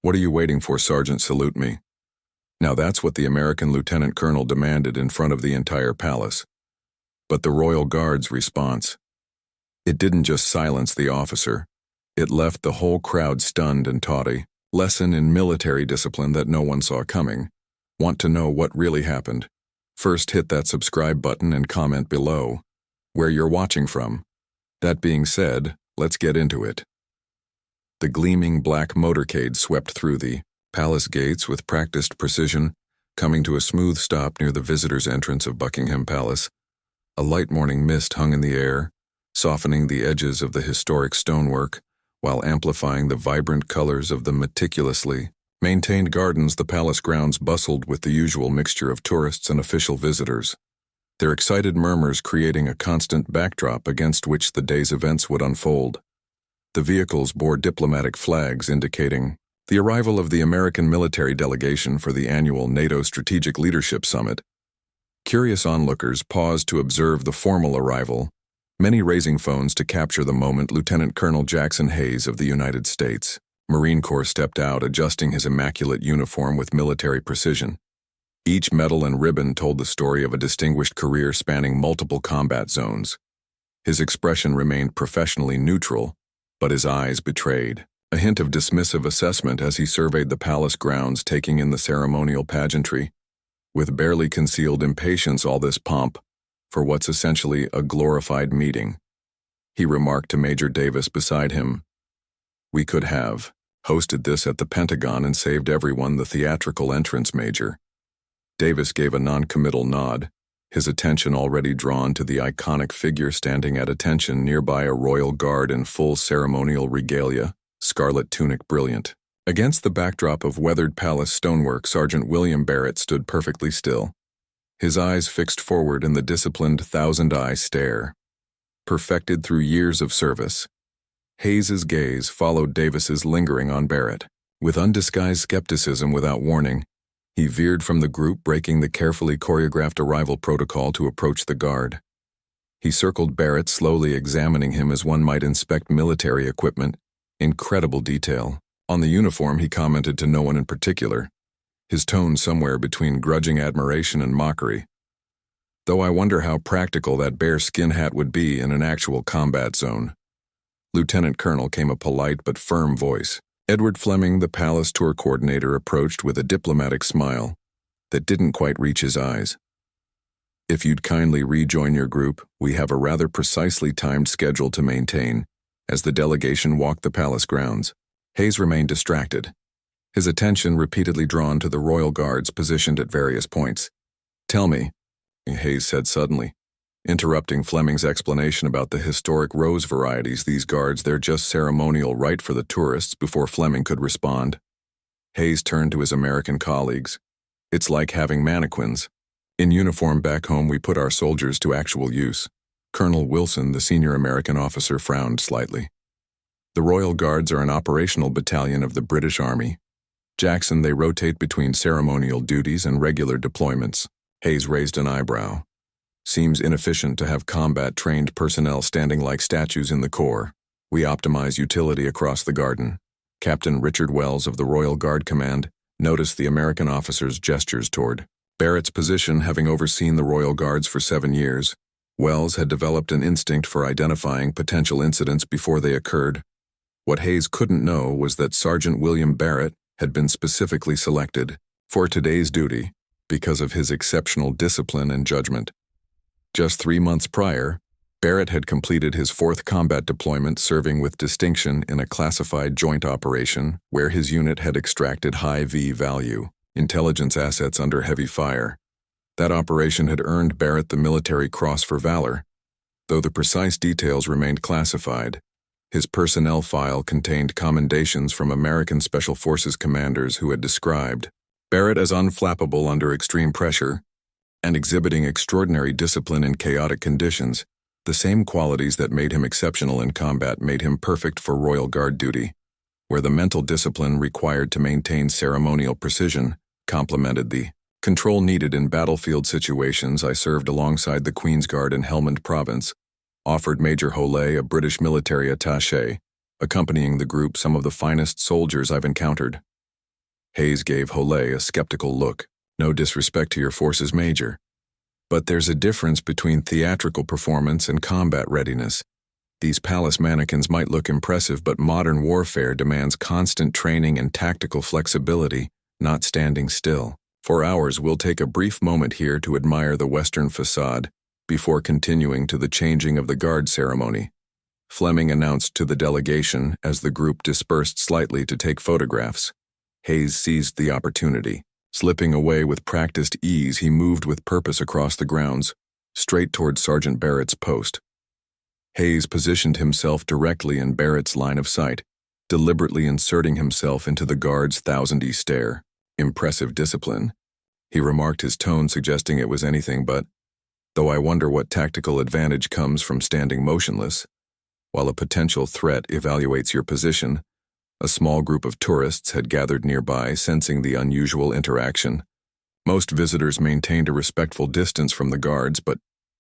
"What are you waiting for, Sergeant? Salute me." Now that's what the American lieutenant colonel demanded in front of the entire palace. But the Royal Guard's response, it didn't just silence the officer. It left the whole crowd stunned and taught a lesson in military discipline that no one saw coming. Want to know what really happened? First, hit that subscribe button and comment below where you're watching from. That being said, let's get into it. The gleaming black motorcade swept through the palace gates with practiced precision, coming to a smooth stop near the visitors' entrance of Buckingham Palace. A light morning mist hung in the air, softening the edges of the historic stonework, while amplifying the vibrant colors of the meticulously maintained gardens. The palace grounds bustled with the usual mixture of tourists and official visitors, their excited murmurs creating a constant backdrop against which the day's events would unfold. The vehicles bore diplomatic flags indicating the arrival of the American military delegation for the annual NATO Strategic Leadership Summit. Curious onlookers paused to observe the formal arrival, many raising phones to capture the moment. Lieutenant Colonel Jackson Hayes of the United States Marine Corps stepped out, adjusting his immaculate uniform with military precision. Each medal and ribbon told the story of a distinguished career spanning multiple combat zones. His expression remained professionally neutral, but his eyes betrayed a hint of dismissive assessment as he surveyed the palace grounds, taking in the ceremonial pageantry. With barely concealed impatience, all this pomp for what's essentially a glorified meeting. He remarked to Major Davis beside him, "We could have hosted this at the Pentagon and saved everyone the theatrical entrance, Major." Davis gave a non-committal nod, his attention already drawn to the iconic figure standing at attention nearby, a royal guard in full ceremonial regalia, scarlet tunic brilliant. Against the backdrop of weathered palace stonework, Sergeant William Barrett stood perfectly still, his eyes fixed forward in the disciplined thousand-eye stare, perfected through years of service. Hayes's gaze followed Davis's, lingering on Barrett. With undisguised skepticism without warning, he veered from the group, breaking the carefully choreographed arrival protocol to approach the guard. He circled Barrett, slowly examining him as one might inspect military equipment. Incredible detail. On the uniform, he commented to no one in particular, his tone somewhere between grudging admiration and mockery. "Though I wonder how practical that bear skin hat would be in an actual combat zone." Lieutenant Colonel came a polite but firm voice. Edward Fleming, the palace tour coordinator, approached with a diplomatic smile that didn't quite reach his eyes. "If you'd kindly rejoin your group, we have a rather precisely timed schedule to maintain." As the delegation walked the palace grounds, Hayes remained distracted, his attention repeatedly drawn to the royal guards positioned at various points. "Tell me," Hayes said suddenly, interrupting Fleming's explanation about the historic rose varieties. "These guards, they're just ceremonial right for the tourists." Before Fleming could respond, Hayes turned to his American colleagues. "It's like having mannequins. In uniform back home, we put our soldiers to actual use." Colonel Wilson, the senior American officer, frowned slightly. "The Royal Guards are an operational battalion of the British Army. Jackson, they rotate between ceremonial duties and regular deployments." Hayes raised an eyebrow. "Seems inefficient to have combat-trained personnel standing like statues in the Corps. We optimize utility across the garden." Captain Richard Wells of the Royal Guard Command noticed the American officer's gestures toward Barrett's position. Having overseen the Royal Guards for 7 years, Wells had developed an instinct for identifying potential incidents before they occurred. What Hayes couldn't know was that Sergeant William Barrett had been specifically selected for today's duty because of his exceptional discipline and judgment. Just 3 months prior, Barrett had completed his 4th combat deployment, serving with distinction in a classified joint operation where his unit had extracted high V-value intelligence assets under heavy fire. That operation had earned Barrett the Military Cross for Valor. Though the precise details remained classified, his personnel file contained commendations from American Special Forces commanders who had described Barrett as unflappable under extreme pressure and exhibiting extraordinary discipline in chaotic conditions. The same qualities that made him exceptional in combat made him perfect for Royal Guard duty, where the mental discipline required to maintain ceremonial precision complemented the control needed in battlefield situations. "I served alongside the Queen's Guard in Helmand Province," offered Major Hollet, a British military attaché, accompanying the group. "Some of the finest soldiers I've encountered." Hayes gave Holay a skeptical look. No disrespect to your forces, Major. But there's a difference between theatrical performance and combat readiness. These palace mannequins might look impressive, but modern warfare demands constant training and tactical flexibility, not standing still. For hours, we'll take a brief moment here to admire the Western facade before continuing to the changing of the guard ceremony. Fleming announced to the delegation as the group dispersed slightly to take photographs. Hayes seized the opportunity. Slipping away with practiced ease, he moved with purpose across the grounds, straight toward Sergeant Barrett's post. Hayes positioned himself directly in Barrett's line of sight, deliberately inserting himself into the guard's thousand-y stare. Impressive discipline, he remarked, his tone suggesting it was anything but, though I wonder what tactical advantage comes from standing motionless. While a potential threat evaluates your position, a small group of tourists had gathered nearby, sensing the unusual interaction. Most visitors maintained a respectful distance from the guards, but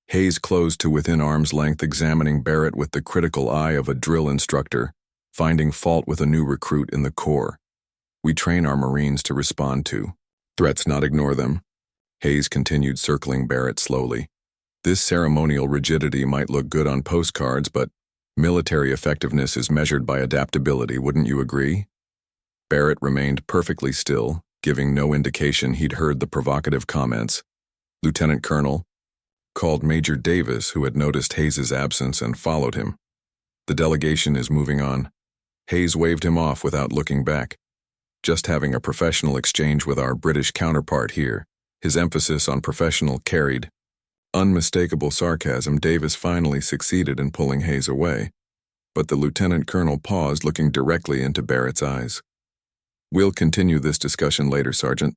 Hayes closed to within arm's length, examining Barrett with the critical eye of a drill instructor, finding fault with a new recruit in the Corps. We train our Marines to respond to threats, not ignore them. Hayes continued, circling Barrett slowly. This ceremonial rigidity might look good on postcards, but military effectiveness is measured by adaptability, wouldn't you agree? Barrett remained perfectly still, giving no indication he'd heard the provocative comments. Lieutenant Colonel called Major Davis, who had noticed Hayes's absence and followed him. The delegation is moving on. Hayes waved him off without looking back. Just having a professional exchange with our British counterpart here. His emphasis on professional carried unmistakable sarcasm. Davis finally succeeded in pulling Hayes away, but the lieutenant colonel paused, looking directly into Barrett's eyes. We'll continue this discussion later, Sergeant,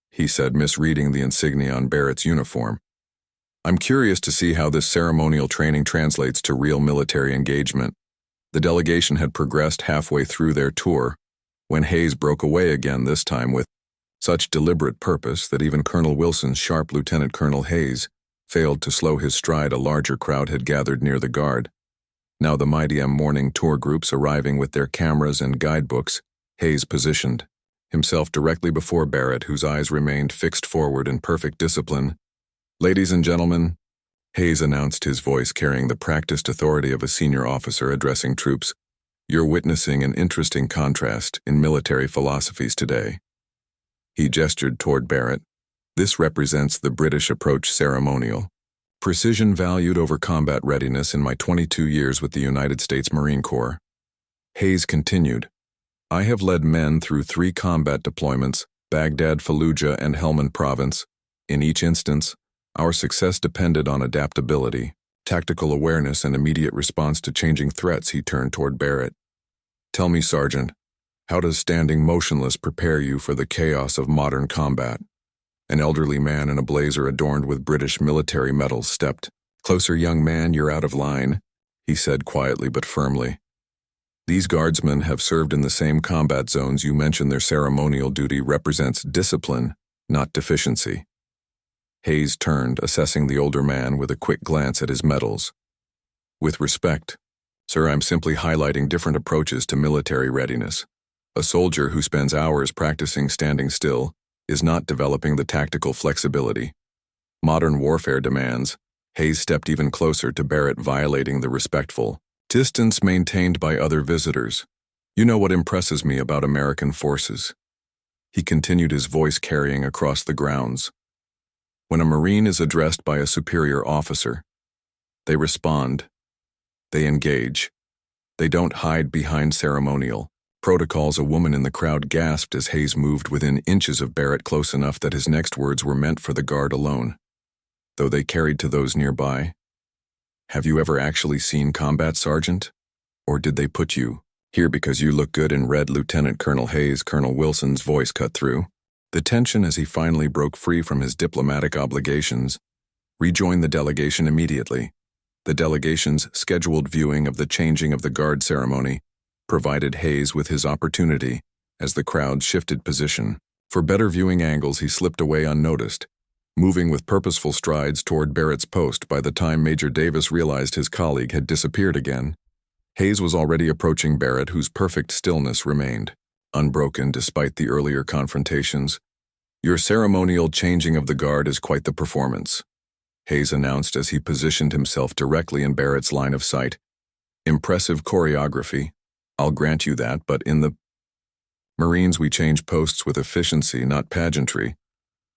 he said, misreading the insignia on Barrett's uniform. I'm curious to see how this ceremonial training translates to real military engagement. The delegation had progressed halfway through their tour when Hayes broke away again, this time with such deliberate purpose that even Colonel Wilson's sharp Lieutenant Colonel Hayes failed to slow his stride. A larger crowd had gathered near the guard. Now the mighty morning tour groups arriving with their cameras and guidebooks, Hayes positioned himself directly before Barrett, whose eyes remained fixed forward in perfect discipline. Ladies and gentlemen, Hayes announced, his voice carrying the practiced authority of a senior officer addressing troops, you're witnessing an interesting contrast in military philosophies today. He gestured toward Barrett. This represents the British approach: ceremonial precision valued over combat readiness in my 22 years with the United States Marine Corps. Hayes continued, I have led men through 3 combat deployments, Baghdad, Fallujah, and Helmand Province. In each instance, our success depended on adaptability, tactical awareness, and immediate response to changing threats. He turned toward Barrett. Tell me, Sergeant, how does standing motionless prepare you for the chaos of modern combat? An elderly man in a blazer adorned with British military medals stepped closer. Young man, you're out of line, he said quietly but firmly. These guardsmen have served in the same combat zones you mentioned. Their ceremonial duty represents discipline, not deficiency. Hayes turned, assessing the older man with a quick glance at his medals. With respect, sir, I'm simply highlighting different approaches to military readiness. A soldier who spends hours practicing standing still is not developing the tactical flexibility modern warfare demands. Hayes stepped even closer to Barrett, violating the respectful distance maintained by other visitors. You know what impresses me about American forces? He continued, his voice carrying across the grounds. When a Marine is addressed by a superior officer, they respond. They engage. They don't hide behind ceremonial protocols. A woman in the crowd gasped as Hayes moved within inches of Barrett, close enough that his next words were meant for the guard alone, though they carried to those nearby. Have you ever actually seen combat, Sergeant? Or did they put you here because you look good in red? Lieutenant Colonel Hayes, Colonel Wilson's voice cut through the tension as he finally broke free from his diplomatic obligations, rejoined the delegation immediately. The delegation's scheduled viewing of the changing of the guard ceremony provided Hayes with his opportunity as the crowd shifted position. For better viewing angles, he slipped away unnoticed, moving with purposeful strides toward Barrett's post. By the time Major Davis realized his colleague had disappeared again, Hayes was already approaching Barrett, whose perfect stillness remained. unbroken despite the earlier confrontations. "Your ceremonial changing of the guard is quite the performance," Hayes announced as he positioned himself directly in Barrett's line of sight. "Impressive choreography. I'll grant you that, but in the Marines we change posts with efficiency, not pageantry.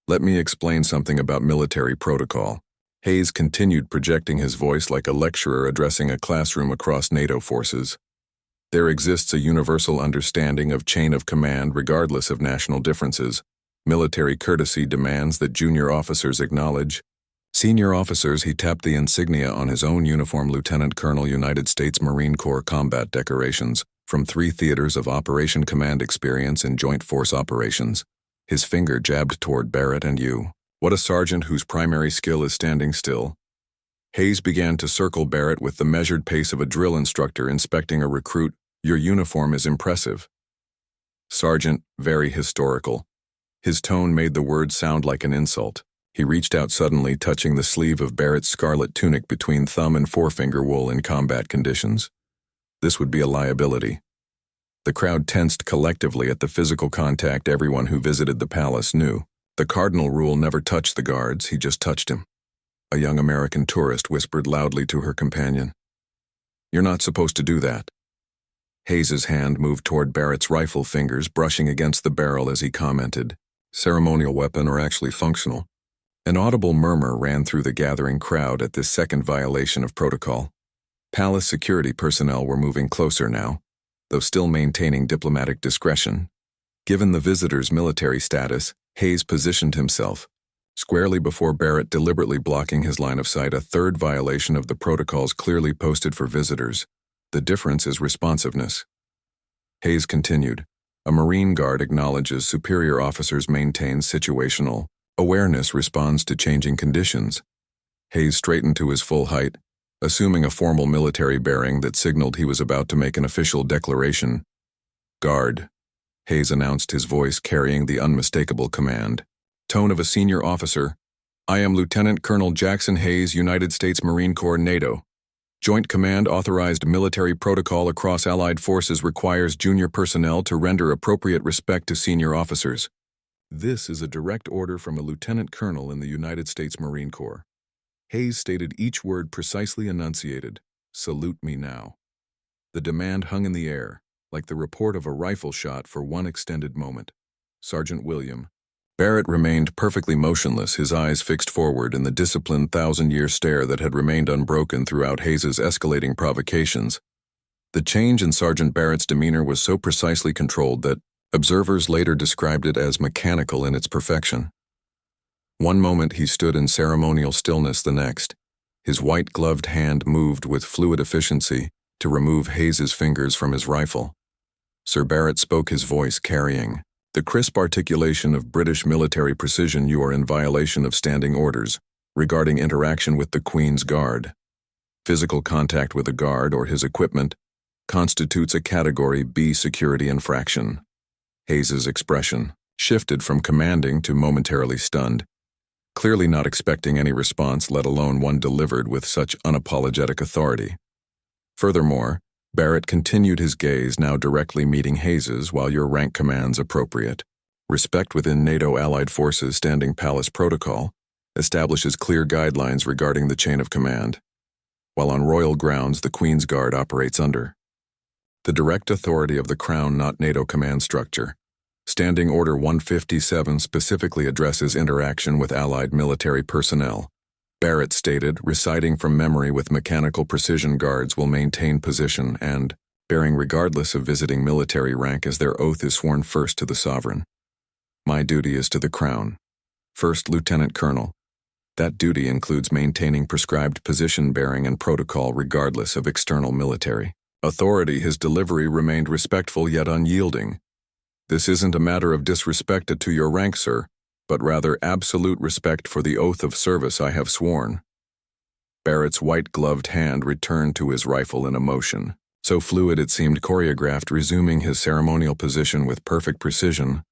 Let me explain something about military protocol." Hayes continued, projecting his voice like a lecturer addressing a classroom across NATO forces. "There exists a universal understanding of chain of command regardless of national differences. Military courtesy demands that junior officers acknowledge senior officers." He tapped the insignia on his own uniform: Lieutenant Colonel, United States Marine Corps combat decorations, from 3 theaters of Operation Command experience in Joint Force operations. His finger jabbed toward Barrett and you. "What a sergeant whose primary skill is standing still." Hayes began to circle Barrett with the measured pace of a drill instructor inspecting a recruit. "Your uniform is impressive." "Sergeant, very historical." His tone made the word sound like an insult. He reached out suddenly, touching the sleeve of Barrett's scarlet tunic between thumb and forefinger. "Wool in combat conditions. This would be a liability." The crowd tensed collectively at the physical contact everyone who visited the palace knew. The cardinal rule: never touch the guards. He just touched him. A young American tourist whispered loudly to her companion, "You're not supposed to do that." Hayes's hand moved toward Barrett's rifle, fingers brushing against the barrel as he commented, "Ceremonial weapon or actually functional?" An audible murmur ran through the gathering crowd at this second violation of protocol. Palace security personnel were moving closer now, though still maintaining diplomatic discretion. Given the visitor's military status, Hayes positioned himself squarely before Barrett, deliberately blocking his line of sight. A third violation of the protocols clearly posted for visitors. The difference is responsiveness. Hayes continued, "A Marine Guard acknowledges superior officers, maintains situational awareness, responds to changing conditions." Hayes straightened to his full height, assuming a formal military bearing that signaled he was about to make an official declaration. "Guard," Hayes announced, his voice carrying the unmistakable command tone of a senior officer. "I am Lieutenant Colonel Jackson Hayes, United States Marine Corps, NATO. Joint Command authorized military protocol across Allied forces requires junior personnel to render appropriate respect to senior officers. This is a direct order from a lieutenant colonel in the United States Marine Corps." Hayes stated each word precisely enunciated. "Salute me now." The demand hung in the air, like the report of a rifle shot, for one extended moment. "Sergeant William." Barrett remained perfectly motionless, his eyes fixed forward in the disciplined 1,000-year stare that had remained unbroken throughout Hayes's escalating provocations. The change in Sergeant Barrett's demeanor was so precisely controlled that observers later described it as mechanical in its perfection. One moment he stood in ceremonial stillness, the next, his white-gloved hand moved with fluid efficiency to remove Hayes's fingers from his rifle. Sir Barrett spoke, his voice carrying the crisp articulation of British military precision. "You are in violation of standing orders regarding interaction with the Queen's Guard. Physical contact with a guard or his equipment constitutes a Category B security infraction." Hayes's expression shifted from commanding to momentarily stunned, clearly not expecting any response, let alone one delivered with such unapologetic authority. Furthermore, Barrett continued, his gaze now directly meeting Hayes's. "While your rank commands appropriate respect within NATO allied forces, standing palace protocol establishes clear guidelines regarding the chain of command, while on royal grounds the Queen's Guard operates under the direct authority of the Crown, not NATO command structure. Standing Order 157 specifically addresses interaction with allied military personnel." Barrett stated, reciting from memory with mechanical precision. "Guards will maintain position and bearing regardless of visiting military rank, as their oath is sworn first to the sovereign. My duty is to the Crown. First Lieutenant Colonel. That duty includes maintaining prescribed position, bearing, and protocol regardless of external military authority." His delivery remained respectful yet unyielding. "This isn't a matter of disrespect to your rank, sir, but rather absolute respect for the oath of service I have sworn." Barrett's white-gloved hand returned to his rifle in a motion so fluid it seemed choreographed, resuming his ceremonial position with perfect precision.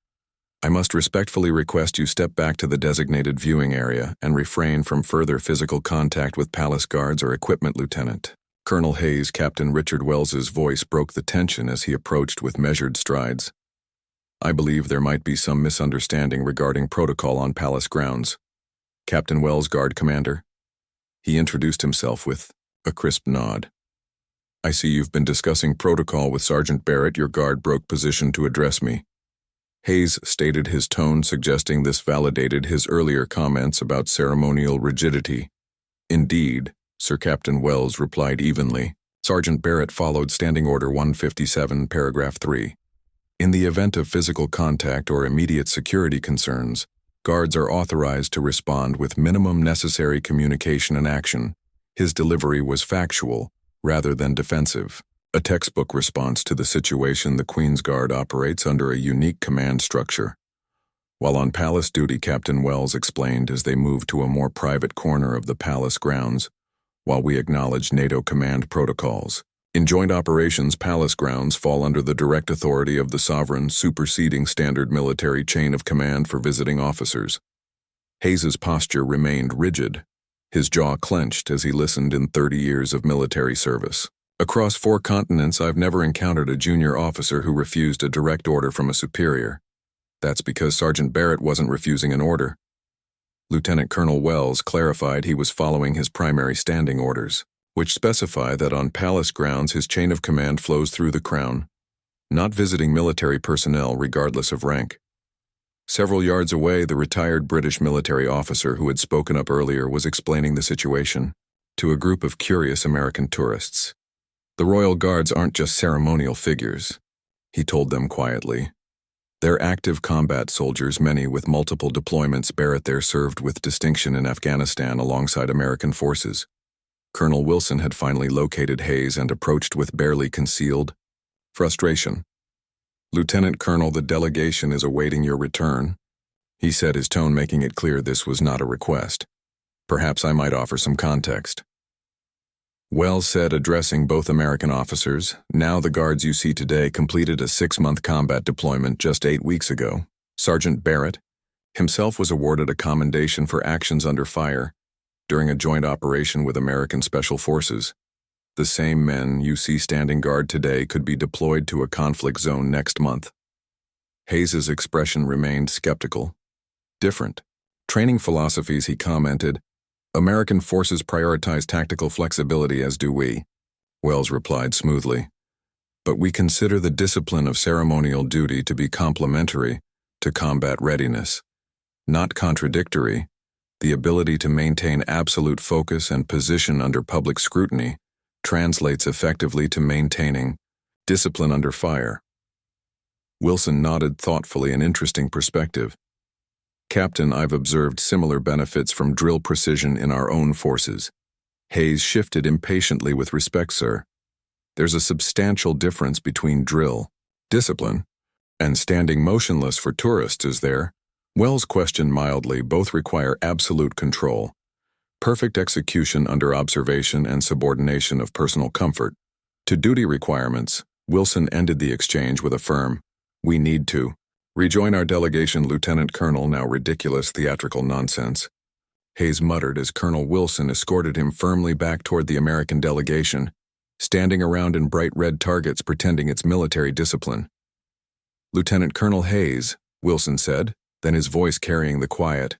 "I must respectfully request you step back to the designated viewing area and refrain from further physical contact with palace guards or equipment." Lieutenant Colonel Hayes, Captain Richard Wells's voice broke the tension as he approached with measured strides. I believe there might be some misunderstanding regarding protocol on palace grounds. Captain Wells, guard commander. He introduced himself with a crisp nod. I see you've been discussing protocol with Sergeant Barrett. Your guard broke position to address me. Hayes stated, his tone suggesting this validated his earlier comments about ceremonial rigidity. Indeed, Sir Captain Wells replied evenly. Sergeant Barrett followed Standing Order 157, paragraph 3. In the event of physical contact or immediate security concerns, guards are authorized to respond with minimum necessary communication and action. His delivery was factual, rather than defensive. A textbook response to the situation. The Queen's Guard operates under a unique command structure. While on palace duty, Captain Wells explained as they moved to a more private corner of the palace grounds, while we acknowledge NATO command protocols. In joint operations, palace grounds fall under the direct authority of the sovereign, superseding standard military chain of command for visiting officers. Hayes's posture remained rigid, his jaw clenched as he listened. In 30 years of military service across 4 continents, I've never encountered a junior officer who refused a direct order from a superior. That's because Sergeant Barrett wasn't refusing an order. Lieutenant Colonel Wells clarified he was following his primary standing orders, which specify that on palace grounds his chain of command flows through the Crown, not visiting military personnel regardless of rank. Several yards away, the retired British military officer who had spoken up earlier was explaining the situation to a group of curious American tourists. The Royal Guards aren't just ceremonial figures, he told them quietly. They're active combat soldiers, many with multiple deployments. Barrett there served with distinction in Afghanistan alongside American forces. Colonel Wilson had finally located Hayes and approached with barely concealed frustration. Lieutenant Colonel, the delegation is awaiting your return, he said, his tone making it clear this was not a request. Perhaps I might offer some context. Wells said, addressing both American officers, now the guards you see today completed a 6-month combat deployment just 8 weeks ago. Sergeant Barrett himself was awarded a commendation for actions under fire during a joint operation with American Special Forces. The same men you see standing guard today could be deployed to a conflict zone next month. Hayes's expression remained skeptical. Different training philosophies, he commented. American forces prioritize tactical flexibility, as do we, Wells replied smoothly. But we consider the discipline of ceremonial duty to be complementary to combat readiness, not contradictory. The ability to maintain absolute focus and position under public scrutiny translates effectively to maintaining discipline under fire. Wilson nodded thoughtfully, an interesting perspective. Captain, I've observed similar benefits from drill precision in our own forces. Hayes shifted impatiently. With respect, sir. There's a substantial difference between drill, discipline, and standing motionless for tourists, is there? Wells questioned mildly. Both require absolute control, perfect execution under observation, and subordination of personal comfort to duty requirements. Wilson ended the exchange with a firm, "We need to rejoin our delegation, Lieutenant Colonel." Now ridiculous theatrical nonsense, Hayes muttered as Colonel Wilson escorted him firmly back toward the American delegation, standing around in bright red targets pretending it's military discipline. Lieutenant Colonel Hayes, Wilson said, then his voice carrying the quiet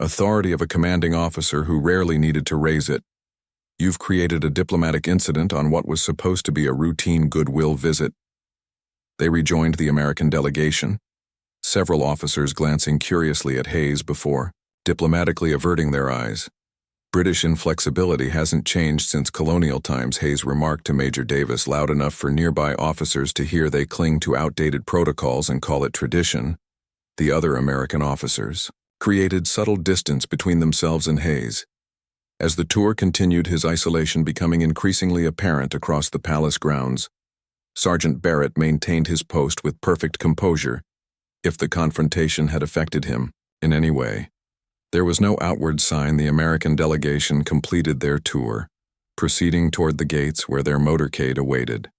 authority of a commanding officer who rarely needed to raise it. You've created a diplomatic incident on what was supposed to be a routine goodwill visit. They rejoined the American delegation, several officers glancing curiously at Hayes before diplomatically averting their eyes. British inflexibility hasn't changed since colonial times, Hayes remarked to Major Davis, loud enough for nearby officers to hear. They cling to outdated protocols and call it tradition. The other American officers created subtle distance between themselves and Hayes. As the tour continued, his isolation becoming increasingly apparent across the palace grounds. Sergeant Barrett maintained his post with perfect composure. If the confrontation had affected him in any way, there was no outward sign. The American delegation completed their tour, proceeding toward the gates where their motorcade awaited.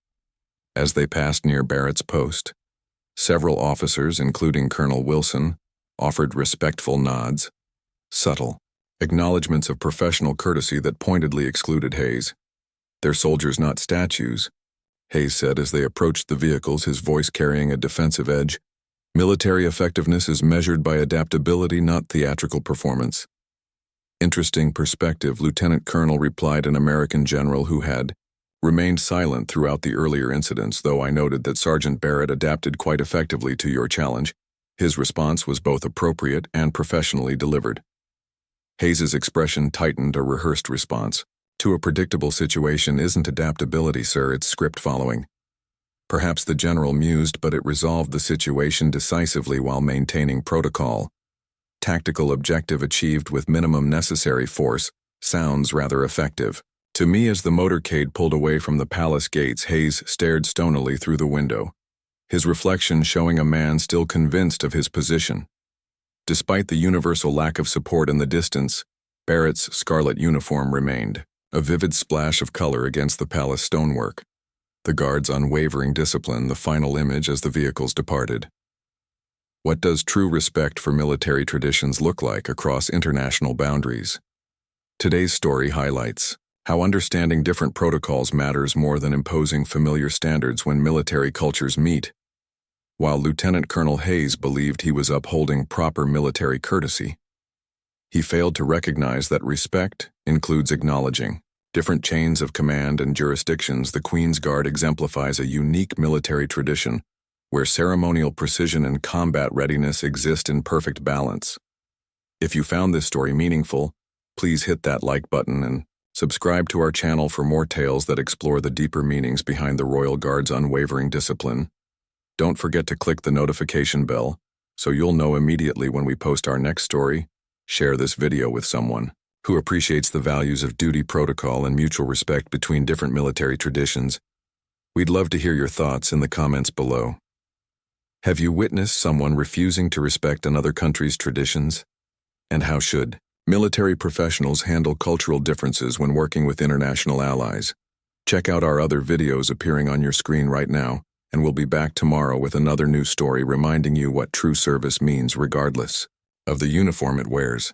As they passed near Barrett's post, several officers, including Colonel Wilson, offered respectful nods, subtle acknowledgments of professional courtesy that pointedly excluded Hayes. They're soldiers, not statues, Hayes said as they approached the vehicles, his voice carrying a defensive edge. Military effectiveness is measured by adaptability, not theatrical performance. Interesting perspective, Lieutenant Colonel replied, an American general who had remained silent throughout the earlier incidents, though I noted that Sergeant Barrett adapted quite effectively to your challenge. His response was both appropriate and professionally delivered. Hayes's expression tightened, a rehearsed response to a predictable situation isn't adaptability, sir, it's script following. Perhaps the general mused, but it resolved the situation decisively while maintaining protocol. Tactical objective achieved with minimum necessary force sounds rather effective. To me, as the motorcade pulled away from the palace gates, Hayes stared stonily through the window, his reflection showing a man still convinced of his position. Despite the universal lack of support in the distance, Barrett's scarlet uniform remained, a vivid splash of color against the palace stonework. The guards' unwavering discipline, the final image as the vehicles departed. What does true respect for military traditions look like across international boundaries? Today's story highlights how understanding different protocols matters more than imposing familiar standards when military cultures meet. While Lieutenant Colonel Hayes believed he was upholding proper military courtesy, he failed to recognize that respect includes acknowledging different chains of command and jurisdictions. The Queen's Guard exemplifies a unique military tradition where ceremonial precision and combat readiness exist in perfect balance. If you found this story meaningful, please hit that like button and subscribe to our channel for more tales that explore the deeper meanings behind the Royal Guard's unwavering discipline. Don't forget to click the notification bell so you'll know immediately when we post our next story. Share this video with someone who appreciates the values of duty, protocol, and mutual respect between different military traditions. We'd love to hear your thoughts in the comments below. Have you witnessed someone refusing to respect another country's traditions? And how should military professionals handle cultural differences when working with international allies? Check out our other videos appearing on your screen right now, and we'll be back tomorrow with another new story reminding you what true service means regardless of the uniform it wears.